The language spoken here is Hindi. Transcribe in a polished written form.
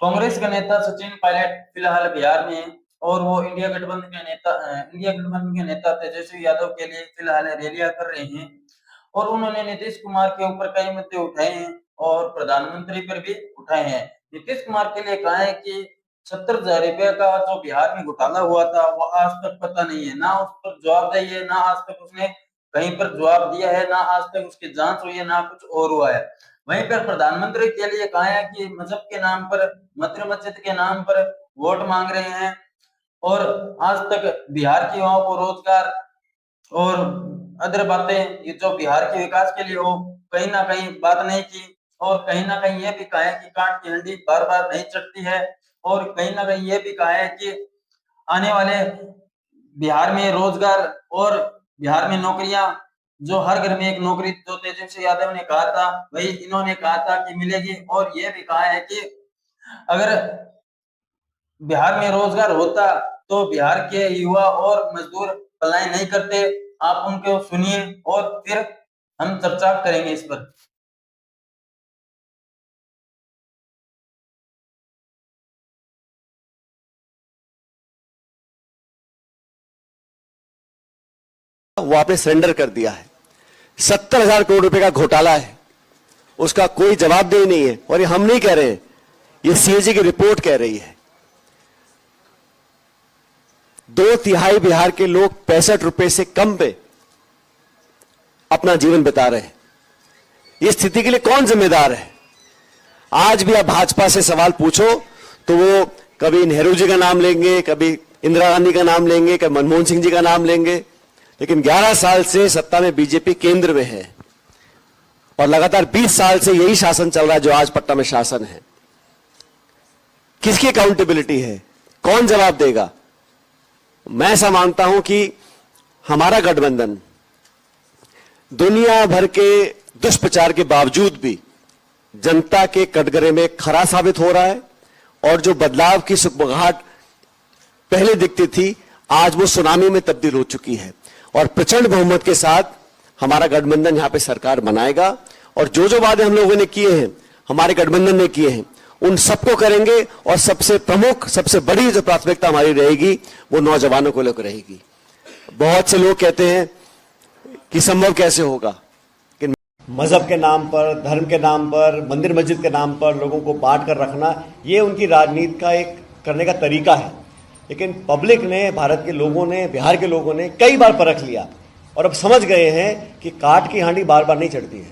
कांग्रेस के नेता सचिन पायलट फिलहाल बिहार में हैं और वो इंडिया गठबंधन के नेता तेजस्वी यादव के लिए फिलहाल रैलियां कर रहे हैं और उन्होंने नीतीश कुमार के ऊपर कई मुद्दे उठाए हैं और प्रधानमंत्री पर भी उठाए हैं। नीतीश कुमार के लिए कहा है कि 70,000 रुपए का जो बिहार में घोटाला हुआ था वो आज तक पता नहीं है, ना उस पर जवाबदेही है, ना आज तक उसने कहीं पर जवाब दिया है, ना आज तक उसकी जांच हुई है, ना कुछ और हुआ है। वहीं पर प्रधानमंत्री के लिए कहा है कि मजहब के नाम पर, मंदिर मस्जिद के नाम पर वोट मांग रहे हैं और आज तक बिहार के युवाओं को रोजगार और अदर बातें ये जो बिहार के विकास के लिए हो कहीं ना कहीं बात नहीं की और कहीं ना कहीं ये भी कहा है कि काट की हंडी बार बार नहीं चढ़ती है और कहीं ना कहीं ये भी कहा है कि आने वाले बिहार में रोजगार और बिहार में नौकरियां, जो हर घर में एक नौकरी जो तेजस्वी यादव ने कहा था वही इन्होंने कहा था कि मिलेगी और ये भी कहा है कि अगर बिहार में रोजगार होता तो बिहार के युवा और मजदूर पलायन नहीं करते। आप उनको सुनिए और फिर हम चर्चा करेंगे इस पर। वो आपने सरेंडर कर दिया है। 70,000 करोड़ रुपए का घोटाला है, उसका कोई जवाबदेही नहीं है। और ये हम नहीं कह रहे हैं, ये सीएजी की रिपोर्ट कह रही है। 2/3 बिहार के लोग 65 रुपए से कम पे अपना जीवन बिता रहे हैं। इस स्थिति के लिए कौन जिम्मेदार है? आज भी आप भाजपा से सवाल पूछो तो वो कभी नेहरू जी का नाम लेंगे, कभी इंदिरा गांधी का नाम लेंगे, कभी मनमोहन सिंह जी का नाम लेंगे, लेकिन 11 साल से सत्ता में बीजेपी केंद्र में है और लगातार 20 साल से यही शासन चल रहा है जो आज पट्टा में शासन है। किसकी अकाउंटेबिलिटी है? कौन जवाब देगा? मैं ऐसा मानता हूं कि हमारा गठबंधन दुनिया भर के दुष्प्रचार के बावजूद भी जनता के कटघरे में खरा साबित हो रहा है और जो बदलाव की सुगबुगाहट पहले दिखती थी आज वो सुनामी में तब्दील हो चुकी है और प्रचंड बहुमत के साथ हमारा गठबंधन यहां पे सरकार बनाएगा और जो जो वादे हम लोगों ने किए हैं, हमारे गठबंधन ने किए हैं, उन सबको करेंगे और सबसे प्रमुख, सबसे बड़ी जो प्राथमिकता हमारी रहेगी वो नौजवानों को लेकर रहेगी। बहुत से लोग कहते हैं कि संभव कैसे होगा कि मजहब के नाम पर, धर्म के नाम पर, मंदिर मस्जिद के नाम पर लोगों को बांट कर रखना, ये उनकी राजनीति का एक करने का तरीका है। लेकिन पब्लिक ने, भारत के लोगों ने, बिहार के लोगों ने कई बार परख लिया और अब समझ गए हैं कि काट की हांडी बार बार नहीं चढ़ती है।